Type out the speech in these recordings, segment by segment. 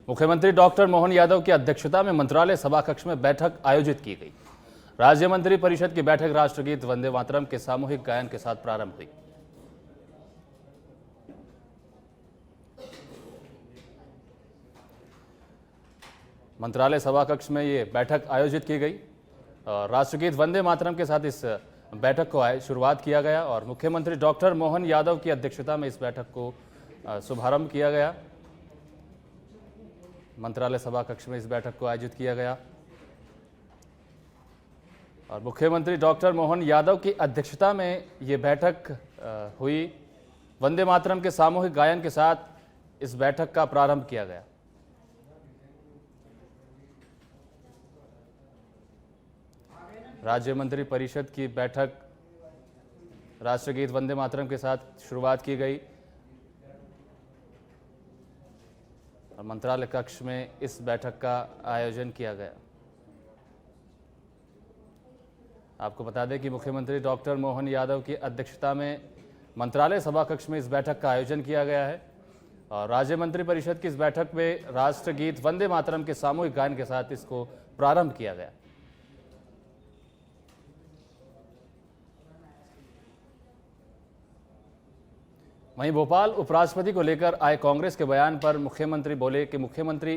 मुख्यमंत्री डॉक्टर मोहन यादव की अध्यक्षता में मंत्रालय सभाकक्ष में बैठक आयोजित की गई। राज्य मंत्री परिषद की बैठक राष्ट्रगीत वंदे मातरम के सामूहिक गायन के साथ प्रारंभ हुई। मंत्रालय सभाकक्ष में ये बैठक आयोजित की गई और राष्ट्रगीत वंदे मातरम के साथ इस बैठक को शुरुआत किया गया और मुख्यमंत्री डॉक्टर मोहन यादव की अध्यक्षता में इस बैठक को शुभारंभ किया गया। मंत्रालय सभा कक्ष में इस बैठक को आयोजित किया गया और मुख्यमंत्री डॉक्टर मोहन यादव की अध्यक्षता में ये बैठक हुई। वंदे मातरम के सामूहिक गायन के साथ इस बैठक का प्रारंभ किया गया। राज्य मंत्री परिषद की बैठक राष्ट्रगीत वंदे मातरम के साथ शुरुआत की गई और मंत्रालय कक्ष में इस बैठक का आयोजन किया गया। आपको बता दें कि मुख्यमंत्री डॉक्टर मोहन यादव की अध्यक्षता में मंत्रालय सभा कक्ष में इस बैठक का आयोजन किया गया है और राज्य मंत्री परिषद की इस बैठक में राष्ट्रगीत वंदे मातरम के सामूहिक गायन के साथ इसको प्रारंभ किया गया। वहीं भोपाल उपराष्ट्रपति को लेकर आए कांग्रेस के बयान पर मुख्यमंत्री बोले कि मुख्यमंत्री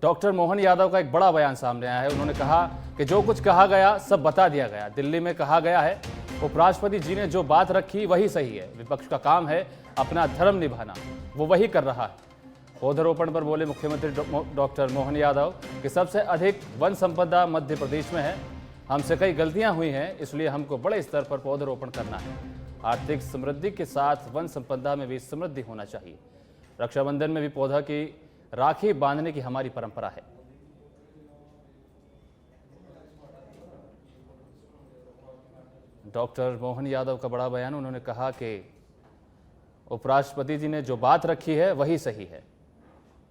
डॉक्टर मोहन यादव का एक बड़ा बयान सामने आया है। उन्होंने कहा कि जो कुछ कहा गया सब बता दिया गया। दिल्ली में कहा गया है उपराष्ट्रपति जी ने जो बात रखी वही सही है। विपक्ष का काम है अपना धर्म निभाना, वो वही कर रहा है। पौधरोपण पर बोले मुख्यमंत्री डॉक्टर मोहन यादव कि सबसे अधिक वन संपदा मध्य प्रदेश में है। हमसे कई गलतियां हुई हैं, इसलिए हमको बड़े स्तर पर पौधरोपण करना है। आर्थिक समृद्धि के साथ वन संपदा में भी समृद्धि होना चाहिए। रक्षाबंधन में भी पौधा की राखी बांधने की हमारी परंपरा है। डॉक्टर मोहन यादव का बड़ा बयान। उन्होंने कहा कि उपराष्ट्रपति जी ने जो बात रखी है वही सही है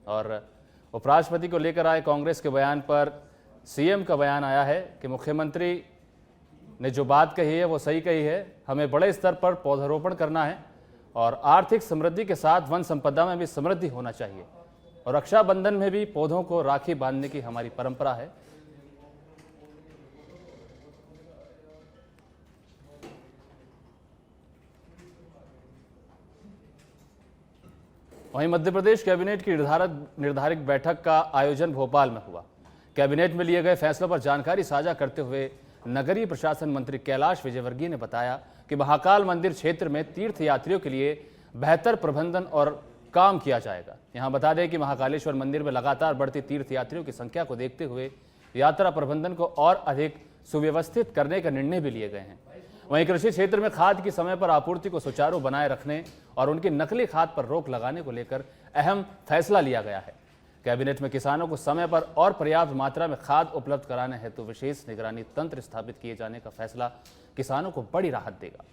और उपराष्ट्रपति को लेकर आए कांग्रेस के बयान पर सीएम का बयान आया है कि मुख्यमंत्री ने जो बात कही है वो सही कही है। हमें बड़े स्तर पर पौधारोपण करना है और आर्थिक समृद्धि के साथ वन संपदा में भी समृद्धि होना चाहिए और रक्षाबंधन में भी पौधों को राखी बांधने की हमारी परंपरा है। वहीं मध्य प्रदेश कैबिनेट की निर्धारित बैठक का आयोजन भोपाल में हुआ। कैबिनेट में लिए गए फैसलों पर जानकारी साझा करते हुए नगरीय प्रशासन मंत्री कैलाश विजयवर्गीय ने बताया कि महाकाल मंदिर क्षेत्र में तीर्थ यात्रियों के लिए बेहतर प्रबंधन और काम किया जाएगा। यहां बता दें कि महाकालेश्वर मंदिर में लगातार बढ़ती तीर्थ यात्रियों की संख्या को देखते हुए यात्रा प्रबंधन को और अधिक सुव्यवस्थित करने का निर्णय भी लिए गए हैं। वहीं कृषि क्षेत्र में खाद की समय पर आपूर्ति को सुचारू बनाए रखने और उनकी नकली खाद पर रोक लगाने को लेकर अहम फैसला लिया गया है। कैबिनेट में किसानों को समय पर और पर्याप्त मात्रा में खाद उपलब्ध कराने हेतु विशेष निगरानी तंत्र स्थापित किए जाने का फैसला किसानों को बड़ी राहत देगा।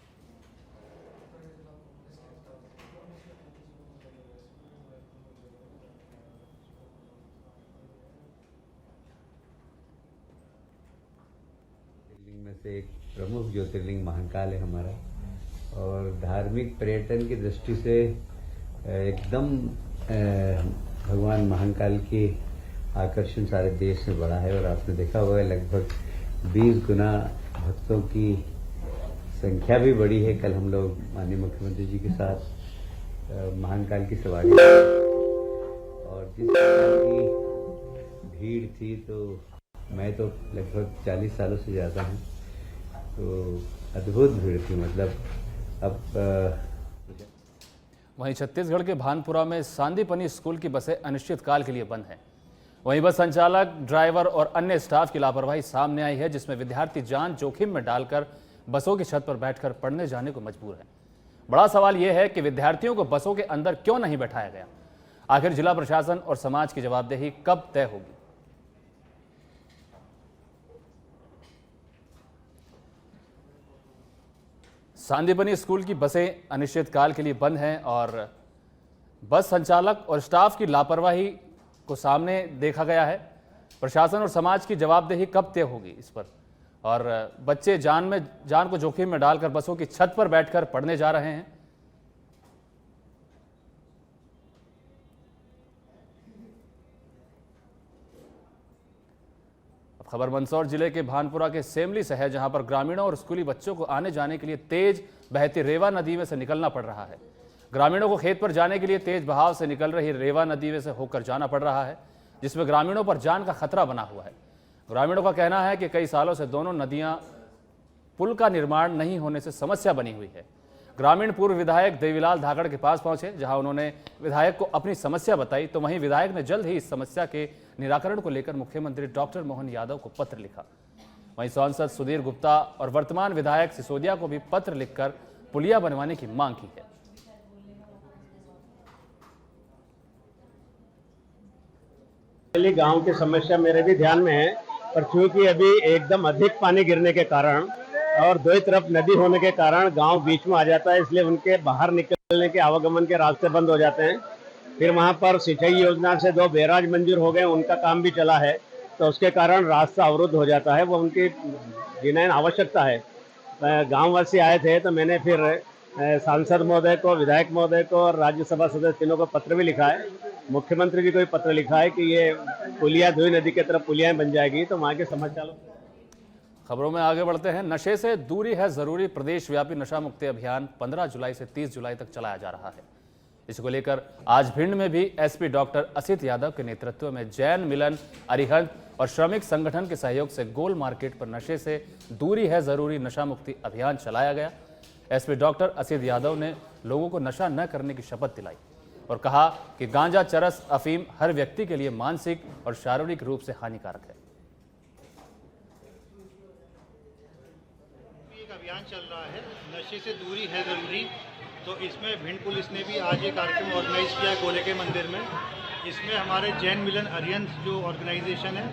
ज्योतिर्लिंग में से एक प्रमुख ज्योतिर्लिंग महाकाल है हमारा और धार्मिक पर्यटन की दृष्टि से एकदम भगवान महाकाल की आकर्षण सारे देश में बढ़ा है और आपने देखा होगा लगभग 20 गुना भक्तों की संख्या भी बढ़ी है। कल हम लोग माननीय मुख्यमंत्री जी के साथ महाकाल की सवारी और जिस प्रकार की भीड़ थी तो मैं तो लगभग 40 सालों से ज़्यादा हूँ, तो अद्भुत भीड़ थी। मतलब अब वहीं छत्तीसगढ़ के भानपुरा में सांदीपनी स्कूल की बसें अनिश्चितकाल के लिए बंद हैं। वहीं बस संचालक, ड्राइवर और अन्य स्टाफ की लापरवाही सामने आई है, जिसमें विद्यार्थी जान जोखिम में डालकर बसों की छत पर बैठकर पढ़ने जाने को मजबूर है। बड़ा सवाल यह है कि विद्यार्थियों को बसों के अंदर क्यों नहीं बैठाया गया। आखिर जिला प्रशासन और समाज की जवाबदेही कब तय होगी। सांदीपनी स्कूल की बसें अनिश्चितकाल के लिए बंद हैं और बस संचालक और स्टाफ की लापरवाही को सामने देखा गया है। प्रशासन और समाज की जवाबदेही कब तय होगी इस पर। और बच्चे जान को जोखिम में डालकर बसों की छत पर बैठकर पढ़ने जा रहे हैं। खबर मंदसौर जिले के भानपुरा के सेमली से है, जहां पर ग्रामीणों और स्कूली बच्चों को आने जाने के लिए तेज बहती रेवा नदी में से निकलना पड़ रहा है। ग्रामीणों को खेत पर जाने के लिए तेज बहाव से निकल रही रेवा नदी में से होकर जाना पड़ रहा है, जिसमें ग्रामीणों पर जान का खतरा बना हुआ है। ग्रामीणों का कहना है कि कई सालों से दोनों नदियां पुल का निर्माण नहीं होने से समस्या बनी हुई है। ग्रामीण पूर्व विधायक देवीलाल धाकड़ के पास पहुंचे, जहां उन्होंने विधायक को अपनी समस्या बताई, तो वहीं विधायक ने जल्द ही इस समस्या के निराकरण को लेकर मुख्यमंत्री डॉक्टर मोहन यादव को पत्र लिखा। वहीं सांसद सुधीर गुप्ता और वर्तमान विधायक सिसोदिया को भी पत्र लिखकर पुलिया बनवाने की मांग की है। गांव की समस्या मेरे भी ध्यान में है, पर चूंकि अभी एकदम अधिक पानी गिरने के कारण और दो तरफ नदी होने के कारण गांव बीच में आ जाता है, इसलिए उनके बाहर निकलने के आवागमन के रास्ते बंद हो जाते हैं। फिर वहां पर सिंचाई योजना से 2 बैराज मंजूर हो गए, उनका काम भी चला है, तो उसके कारण रास्ता अवरुद्ध हो जाता है। वो उनकी जिन्हें आवश्यकता है। गाँववासी आए थे तो मैंने फिर सांसद महोदय को, विधायक महोदय को और राज्यसभा सदस्य तीनों को पत्र भी लिखा है। मुख्यमंत्री जी को भी पत्र लिखा है कि ये पुलिया धोई नदी की तरफ पुलियाएं बन जाएगी, तो वहाँ के समस्या। खबरों में आगे बढ़ते हैं। नशे से दूरी है जरूरी प्रदेशव्यापी नशा मुक्ति अभियान 15 जुलाई से 30 जुलाई तक चलाया जा रहा है। इसको लेकर आज भिंड में भी एसपी डॉक्टर असित यादव के नेतृत्व में जैन मिलन, अरिहंत और श्रमिक संगठन के सहयोग से गोल मार्केट पर नशे से दूरी है जरूरी नशा मुक्ति अभियान चलाया गया। एसपी डॉक्टर असित यादव ने लोगों को नशा न करने की शपथ दिलाई और कहा कि गांजा, चरस, अफीम हर व्यक्ति के लिए मानसिक और शारीरिक रूप से हानिकारक है। एक अभियान चल रहा है, नशे से दूरी है जरूरी। तो इसमें भिंड पुलिस ने भी आज एक कार्यक्रम ऑर्गेनाइज किया है गोले के मंदिर में। इसमें हमारे जैन मिलन अरिहंत जो ऑर्गेनाइजेशन है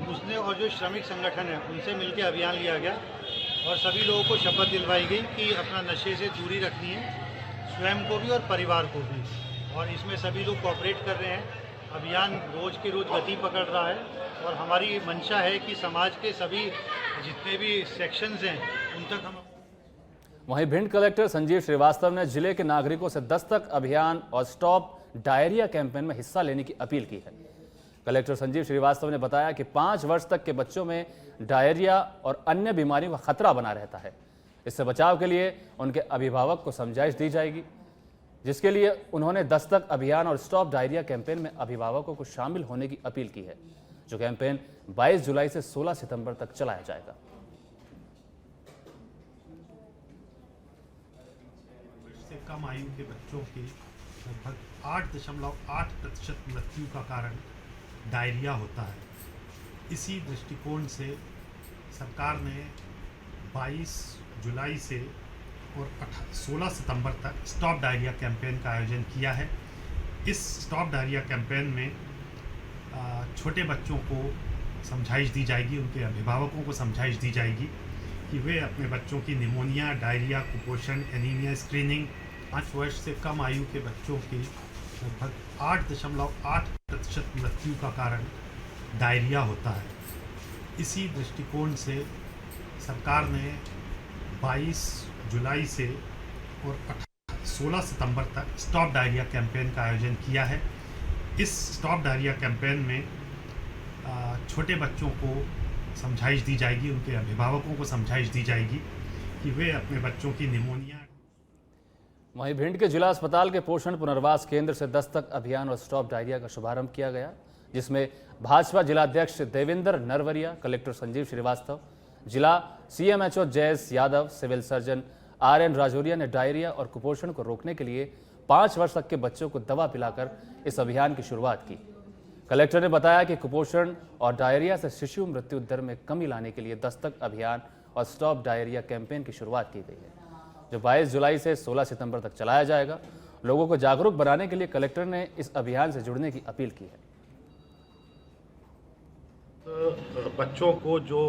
उसने और जो श्रमिक संगठन है उनसे मिलकर अभियान लिया गया और सभी लोगों को शपथ दिलवाई गई कि अपना नशे से दूरी रखनी है, स्वयं को भी और परिवार को भी। और इसमें सभी लोग कोऑपरेट कर रहे हैं। अभियान रोज के रोज गति पकड़ रहा है और हमारी मंशा है कि समाज के सभी जितने भी सेक्शंस हैं उन तक हम। वहीं भिंड कलेक्टर संजीव श्रीवास्तव ने जिले के नागरिकों से दस्तक अभियान और स्टॉप डायरिया कैंपेन में हिस्सा लेने की अपील की है। कलेक्टर संजीव श्रीवास्तव ने बताया कि 5 वर्ष तक के बच्चों में डायरिया और अन्य बीमारियों का खतरा बना रहता है। इससे बचाव के लिए उनके अभिभावक को समझाइश दी जाएगी, जिसके लिए उन्होंने दस्तक अभियान और स्टॉप डायरिया कैंपेन में अभिभावकों को शामिल होने की अपील की है, जो कैंपेन 22 जुलाई से 16 सितंबर तक चलाया जाएगा। से कम आयु के बच्चों की लगभग 8.8% मृत्यु का कारण डायरिया होता है। इसी दृष्टिकोण से सरकार ने 22 जुलाई से और 16 सितंबर तक स्टॉप डायरिया कैंपेन का आयोजन किया है। इस स्टॉप डायरिया कैंपेन में छोटे बच्चों को समझाइश दी जाएगी, उनके अभिभावकों को समझाइश दी जाएगी कि वे अपने बच्चों की निमोनिया, डायरिया, कुपोषण, एनीमिया स्क्रीनिंग। 5 वर्ष से कम आयु के बच्चों की लगभग 8.8% मृत्यु का कारण डायरिया होता है। इसी दृष्टिकोण से सरकार ने 22 जुलाई से और 16 सितंबर तक स्टॉप डायरिया कैंपेन का आयोजन किया है। इस स्टॉप डायरिया कैंपेन में छोटे बच्चों को समझाइश दी जाएगी, उनके अभिभावकों को समझाइश दी जाएगी कि वे अपने बच्चों की निमोनिया। वहीं भिंड के जिला अस्पताल के पोषण पुनर्वास केंद्र से दस्तक अभियान और स्टॉप डायरिया का शुभारंभ किया गया, जिसमें भाजपा जिलाध्यक्ष देवेंद्र नरवरिया, कलेक्टर संजीव श्रीवास्तव, जिला CMHO Jayesh Yadav, civil surgeon RN Rajoriya ने डायरिया और कुपोषण को रोकने के लिए 5 वर्ष तक के बच्चों को दवा पिलाकर इस अभियान की शुरुआत की। कलेक्टर ने बताया कि कुपोषण और डायरिया से शिशु मृत्यु दर में कमी लाने के लिए दस्तक अभियान और स्टॉप डायरिया कैंपेन की शुरुआत की गई है, जो 22 जुलाई से 16 सितंबर तक चलाया जाएगा। लोगों को जागरूक बनाने के लिए कलेक्टर ने इस अभियान से जुड़ने की अपील की है। तो बच्चों को जो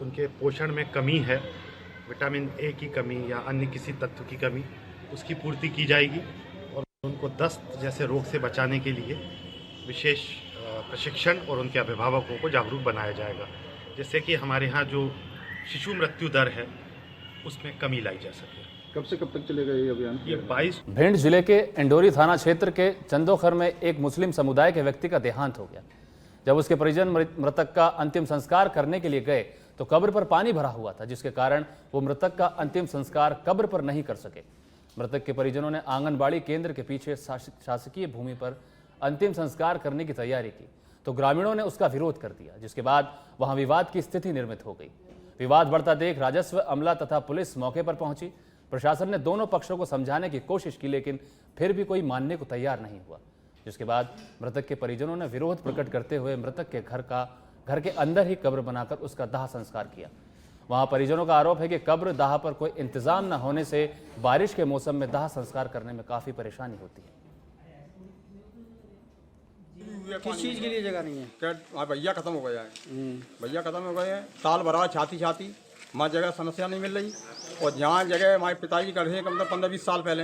उनके पोषण में कमी है, विटामिन ए की कमी या अन्य किसी तत्व की कमी, उसकी पूर्ति की जाएगी और उनको दस्त जैसे रोग से बचाने के लिए विशेष प्रशिक्षण और उनके अभिभावकों को जागरूक बनाया जाएगा, जिससे कि हमारे यहाँ जो शिशु मृत्यु दर है उसमें कमी लाई जा सके। कब से कब तक चलेगा ये अभियान? ये 22। भिंड जिले के इंडोरी थाना क्षेत्र के चंदोखर में एक मुस्लिम समुदाय के व्यक्ति का देहांत हो गया, जब उसके परिजन मृतक का अंतिम संस्कार करने के लिए गए तो कब्र पर पानी भरा हुआ था, जिसके कारण वो मृतक का अंतिम संस्कार कब्र पर नहीं कर सके। मृतक के परिजनों ने आंगनबाड़ी केंद्र के पीछे शासकीय भूमि पर अंतिम संस्कार करने की तैयारी की तो ग्रामीणों ने उसका विरोध कर दिया, जिसके बाद वहां विवाद की स्थिति निर्मित हो गई। विवाद बढ़ता देख राजस्व, अमला तथा पुलिस मौके पर पहुंची। प्रशासन ने दोनों पक्षों को समझाने की कोशिश की, लेकिन फिर भी कोई मानने को तैयार नहीं हुआ, जिसके बाद मृतक के परिजनों ने विरोध प्रकट करते हुए मृतक के घर के अंदर ही कब्र बनाकर उसका दाह संस्कार किया। वहां परिजनों का आरोप है कि कब्र दाह पर कोई इंतजाम न होने से बारिश के मौसम में दाह संस्कार करने में काफी परेशानी होती है। किस चीज़ के लिए जगह नहीं है? क्या भैया खत्म हो गया है, भैया खत्म हो गए हैं, साल भरा छाती माँ जगह समस्या नहीं मिल रही। और जहाँ जगह हमारे पिताजी कर रहे हैं कम से कम 15-20 साल पहले,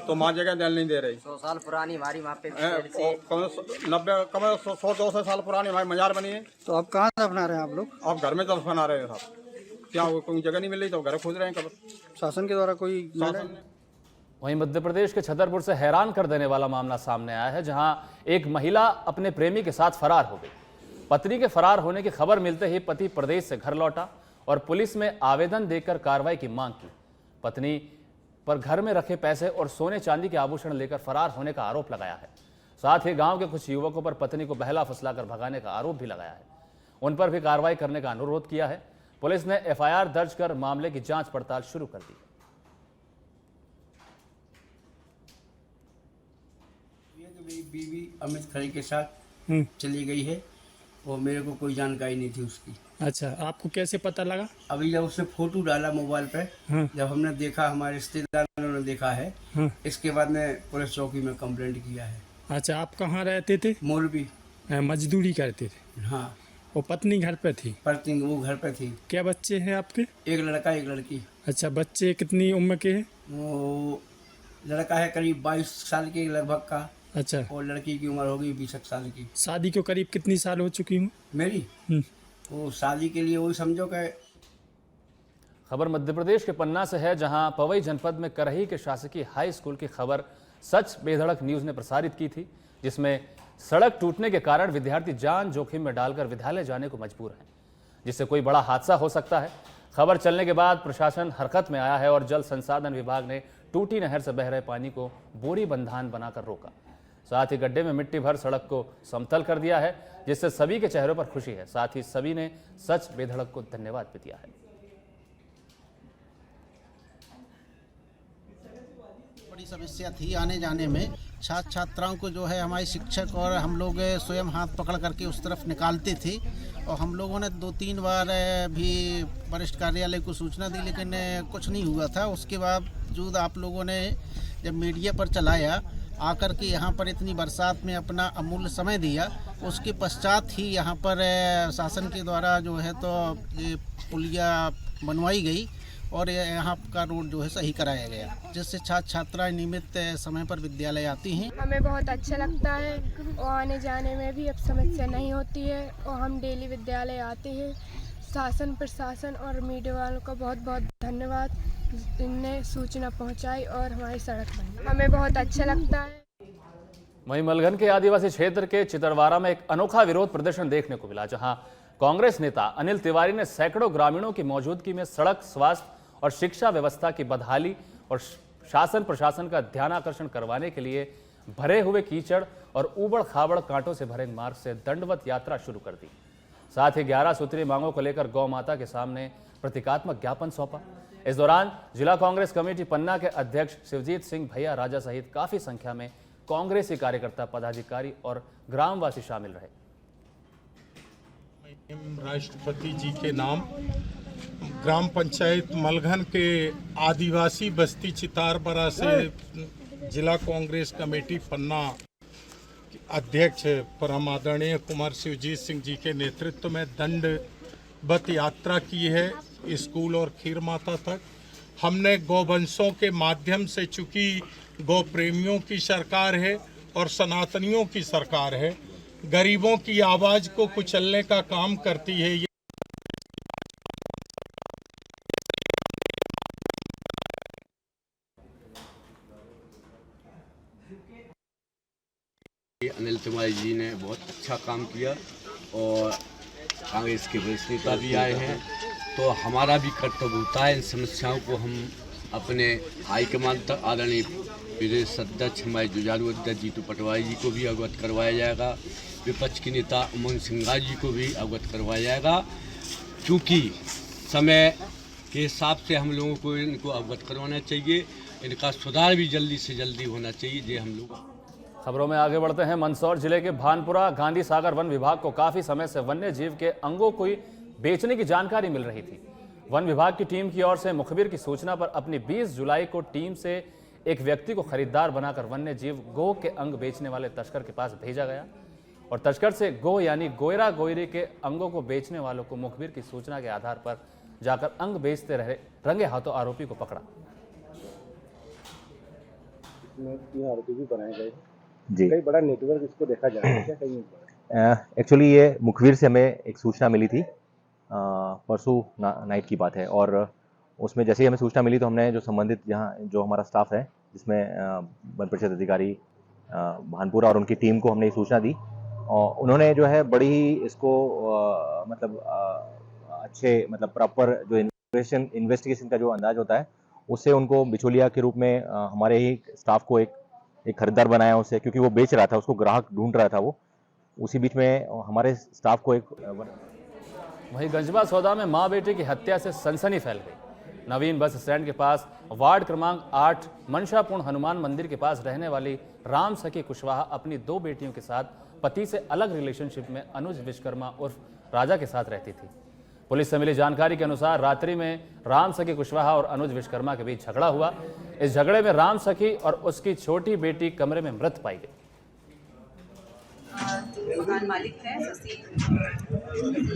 तो माँ जगह दिल नहीं दे रही। 100 साल पुरानी हमारी वहाँ पे 100-200 साल पुरानी हमारी मजार बनी है। तो अब कहाँ दफना रहे हैं आप लोग? अब घर में दफना रहे हैं साहब, क्या कोई जगह नहीं मिल रही तो घर खोज रहे हैं कब्र। शासन के द्वारा कोई शासन वहीं मध्य प्रदेश के छतरपुर से हैरान कर देने वाला मामला सामने आया है, जहां एक महिला अपने प्रेमी के साथ फरार हो गई। पत्नी के फरार होने की खबर मिलते ही पति प्रदेश से घर लौटा और पुलिस में आवेदन देकर कार्रवाई की मांग की। पत्नी पर घर में रखे पैसे और सोने चांदी के आभूषण लेकर फरार होने का आरोप लगाया है। साथ ही गांव के कुछ युवकों पर पत्नी को बहला फुसलाकर भगाने का आरोप भी लगाया है। उन पर भी कार्रवाई करने का अनुरोध किया है। पुलिस ने एफआईआर दर्ज कर मामले की जांच पड़ताल शुरू कर दी। मेरी बीवी अमित खरे के साथ चली गई है और मेरे को कोई जानकारी नहीं थी उसकी। अच्छा, आपको कैसे पता लगा? अभी जब उसने फोटो डाला मोबाइल पे, जब हमने देखा, हमारे रिश्तेदारों ने देखा है, इसके बाद में पुलिस चौकी में कंप्लेंट किया है। अच्छा, आप कहाँ रहते थे? मोरबी। मजदूरी करते थे? हाँ। वो पत्नी घर पे थी? पत्नी वो घर पे थी। क्या बच्चे हैं आपके? एक लड़का एक लड़की। अच्छा, बच्चे कितनी उम्र के हैं? वो लड़का है करीब 22 साल के लगभग का। अच्छा। और लड़की की उम्र होगी 20 साल की। शादी को करीब कितनी साल हो चुकी हूँ मेरी? वो शादी के लिए वही समझो कि। खबर मध्य प्रदेश के पन्ना से है, जहां पवई जनपद में करही के शासकीय हाई स्कूल की खबर सच बेधड़क न्यूज ने प्रसारित की थी, जिसमें सड़क टूटने के कारण विद्यार्थी जान जोखिम में डालकर विद्यालय जाने को मजबूर हैं, जिससे कोई बड़ा हादसा हो सकता है। खबर चलने के बाद प्रशासन हरकत में आया है और जल संसाधन विभाग ने टूटी नहर से बह रहे पानी को बोरी बंधान बनाकर रोका। साथ ही गड्ढे में मिट्टी भर सड़क को समतल कर दिया है, जिससे सभी के चेहरों पर खुशी है। साथ ही सभी ने सच बेधड़क को धन्यवाद भी दिया है। बड़ी समस्या थी आने जाने में। छात्र छात्राओं को जो है हमारे शिक्षक और हम लोग स्वयं हाथ पकड़ करके उस तरफ निकालते थे और हम लोगों ने 2-3 बार भी वरिष्ठ कार्यालय को सूचना दी, लेकिन कुछ नहीं हुआ था। उसके बावजूद आप लोगों ने जब मीडिया पर चलाया, आकर के यहाँ पर इतनी बरसात में अपना अमूल्य समय दिया, उसके पश्चात ही यहाँ पर शासन के द्वारा जो है तो ये पुलिया बनवाई गई और यहाँ का रोड जो है सही कराया गया, जिससे छात्र छात्राएं नियमित समय पर विद्यालय आती हैं। हमें बहुत अच्छा लगता है और आने जाने में भी अब समस्या नहीं होती है और हम डेली विद्यालय आते हैं। शासन, प्रशासन और मीडिया वालों का बहुत बहुत धन्यवाद, इनने सूचना पहुंचाई और हमारी सड़क बनी। हमें बहुत अच्छा लगता है। वहीं मलगन के आदिवासी क्षेत्र के चितरवारा में एक अनोखा विरोध प्रदर्शन देखने को मिला, जहां कांग्रेस नेता अनिल तिवारी ने सैकड़ों ग्रामीणों की मौजूदगी में सड़क, स्वास्थ्य और शिक्षा व्यवस्था की बदहाली और शासन प्रशासन का ध्यान आकर्षण करवाने के लिए भरे हुए कीचड़ और ऊबड़ खाबड़ कांटों से भरे मार्ग से दंडवत यात्रा शुरू कर दी। साथ ही 11 सूत्रीय मांगों को लेकर गौ माता के सामने प्रतीकात्मक ज्ञापन सौंपा। इस दौरान जिला कांग्रेस कमेटी पन्ना के अध्यक्ष शिवजीत सिंह भैया राजा सहित काफी संख्या में कांग्रेसी कार्यकर्ता, पदाधिकारी और ग्रामवासी शामिल रहे। राष्ट्रपति जी के नाम ग्राम पंचायत मलघन के आदिवासी बस्ती चितारबरा से जिला कांग्रेस कमेटी पन्ना अध्यक्ष परम आदरणीय कुमार शिवजीत सिंह जी के नेतृत्व में दंडवत यात्रा की है स्कूल और खीर माता तक। हमने गौवंशों के माध्यम से, चूंकि गौ प्रेमियों की सरकार है और सनातनियों की सरकार है, गरीबों की आवाज़ को कुचलने का काम करती है। अनिल तिवारी जी ने बहुत अच्छा काम किया और कांग्रेस के वरिष्ठ नेता भी आए हैं, तो हमारा भी कर्तव्य होता है इन समस्याओं को हम अपने हाईकमान तक आदरणीय प्रदेश अध्यक्ष हमारे जुझारू अध्यक्ष जीतू पटवारी जी को भी अवगत करवाया जाएगा, विपक्ष के नेता उमंग सिंघार जी को भी अवगत करवाया जाएगा, क्योंकि समय के हिसाब से हम लोगों को इनको अवगत करवाना चाहिए, इनका सुधार भी जल्दी से जल्दी होना चाहिए। ये हम लोग खबरों में आगे बढ़ते हैं। मंदसौर जिले के भानपुरा गांधी सागर वन विभाग को काफी समय से वन्य जीव के अंगों को बेचने की जानकारी मिल रही थी। वन विभाग की टीम की ओर से मुखबिर की सूचना पर अपनी 20 जुलाई को टीम से एक व्यक्ति को खरीदार बनाकर वन्य जीव गो के अंग बेचने वाले तस्कर के पास भेजा गया और तस्कर से गो यानी गोयरा गोयरी के अंगों को बेचने वालों को मुखबिर की सूचना के आधार पर जाकर अंग बेचते रहे रंगे हाथों आरोपी को पकड़ा। आरोपी भी बनाए गए जी, कई बड़ा नेटवर्क इसको देखा जा रहा है क्या कहीं? एक्चुअली ये मुखबिर से हमें एक सूचना मिली थी, परसों नाइट की बात है, और उसमें जैसे ही हमें सूचना मिली तो हमने जो संबंधित यहाँ जो हमारा स्टाफ है जिसमें वन परिषद अधिकारी भानपुरा और उनकी टीम को हमने ये सूचना दी और उन्होंने जो है बड़ी ही इसको अच्छे मतलब प्रॉपर जो इन्वेस्टिगेशन का जो अंदाज होता है उससे उनको बिचौलिया के रूप में हमारे ही स्टाफ को एक खरीदार बनाया उसे, क्योंकि वो बेच रहा था, उसको ग्राहक ढूंढ रहा था वो, उसी बीच में हमारे स्टाफ को एक। वहीं गंजबा सौदा में मां बेटे की हत्या से सनसनी फैल गई। नवीन बस स्टैंड के पास वार्ड क्रमांक 8 मनशापूर्ण हनुमान मंदिर के पास रहने वाली राम सखी कुशवाहा अपनी 2 बेटियों के साथ पति से अलग रिलेशनशिप में अनुज विश्वकर्मा उर्फ राजा के साथ रहती थी। पुलिस से मिली जानकारी के अनुसार रात्रि में राम सखी कुशवाहा और अनुज विश्वकर्मा के बीच झगड़ा हुआ। इस झगड़े में राम सखी और उसकी छोटी बेटी कमरे में मृत पाई गई। मकान मालिक है शशि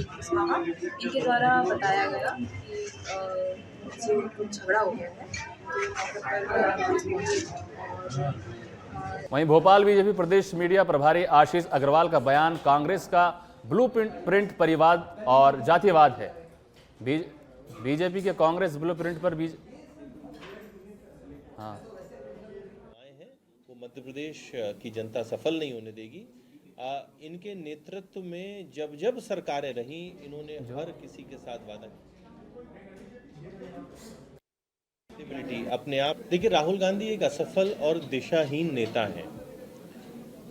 कुशवाहा, इनके द्वारा बताया गया कि कुछ झगड़ा हो गया है। वहीं भोपाल बीजेपी प्रदेश मीडिया प्रभारी आशीष अग्रवाल का बयान कांग्रेस का ब्लू प्रिंट परिवाद और जातिवाद है। बीजेपी के कांग्रेस ब्लू प्रिंट पर वो मध्य प्रदेश की जनता सफल नहीं होने देगी। इनके नेतृत्व में जब जब सरकारें रहीं इन्होंने हर किसी के साथ वादा अपने आप। देखिए, राहुल गांधी एक असफल और दिशाहीन नेता हैं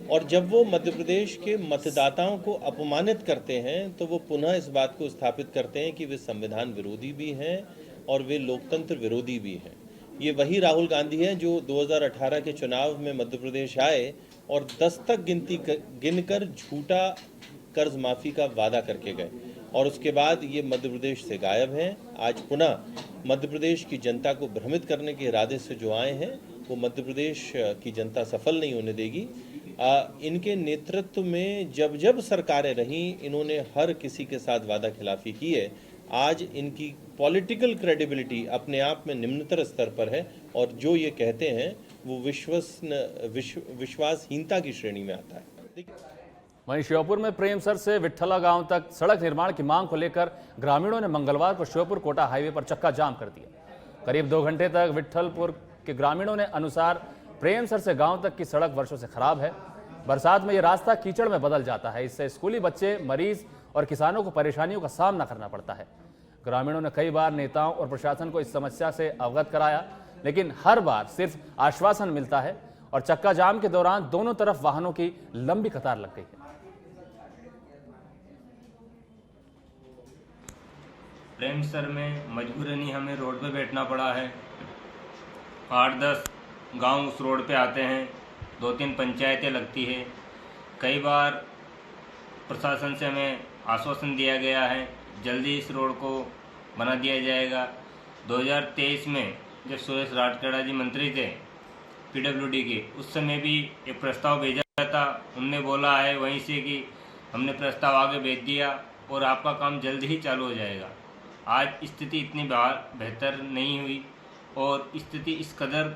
और जब वो मध्य प्रदेश के मतदाताओं को अपमानित करते हैं तो वो पुनः इस बात को स्थापित करते हैं कि वे संविधान विरोधी भी हैं और वे लोकतंत्र विरोधी भी हैं। ये वही राहुल गांधी हैं जो 2018 के चुनाव में मध्य प्रदेश आए और 10 तक गिनकर झूठा कर्ज माफी का वादा करके गए और उसके बाद ये मध्य प्रदेश से गायब हैं। आज पुनः मध्य प्रदेश की जनता को भ्रमित करने के इरादे से जो आए हैं वो मध्य प्रदेश की जनता सफल नहीं होने देगी। इनके नेतृत्व में जब जब सरकारें रहीं इन्होंने हर किसी के साथ वादा खिलाफी की है। आज इनकी पॉलिटिकल क्रेडिबिलिटी अपने आप में निम्नतर स्तर पर है और जो ये कहते हैं वो विश्वासहीनता की श्रेणी में आता है। वहीं श्योपुर में प्रेमसर से विट्ठला गांव तक सड़क निर्माण की मांग को लेकर ग्रामीणों ने मंगलवार को श्योपुर कोटा हाईवे पर चक्का जाम कर दिया। करीब 2 घंटे तक विट्ठलपुर के ग्रामीणों ने अनुसार प्रेमसर से गांव तक की सड़क वर्षों से खराब है। बरसात में ये रास्ता कीचड़ में बदल जाता है। इससे स्कूली बच्चे, मरीज और किसानों को परेशानियों का सामना करना पड़ता है। ग्रामीणों ने कई बार नेताओं और प्रशासन को इस समस्या से अवगत कराया, लेकिन हर बार सिर्फ आश्वासन मिलता है और चक्का जाम के दौरान दोनों तरफ वाहनों की लंबी कतार लग गई है। प्रेमसर में मजबूरन ही हमें रोड पे बैठना पड़ा है। 8-10 गांव उस रोड पे आते हैं, 2-3 पंचायतें लगती है। कई बार प्रशासन से हमें आश्वासन दिया गया है जल्दी इस रोड को बना दिया जाएगा। 2023 में जब सुरेश राठौड़ जी मंत्री थे पीडब्ल्यूडी के, उस समय भी एक प्रस्ताव भेजा था। उनने बोला है वहीं से कि हमने प्रस्ताव आगे भेज दिया और आपका काम जल्दी ही चालू हो जाएगा। आज स्थिति इतनी बेहतर नहीं हुई और स्थिति इस कदर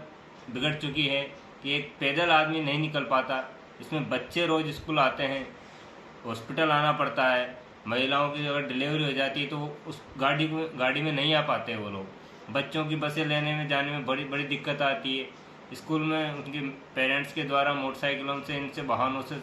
बिगड़ चुकी है कि एक पैदल आदमी नहीं निकल पाता। इसमें बच्चे रोज़ स्कूल आते हैं, हॉस्पिटल आना पड़ता है। महिलाओं की अगर डिलीवरी हो जाती है तो वो उस गाड़ी में नहीं आ पाते वो लोग। बच्चों की बसें लेने में जाने में बड़ी दिक्कत आती है। स्कूल में उनके पेरेंट्स के द्वारा मोटरसाइकिलों से, इनसे वाहनों से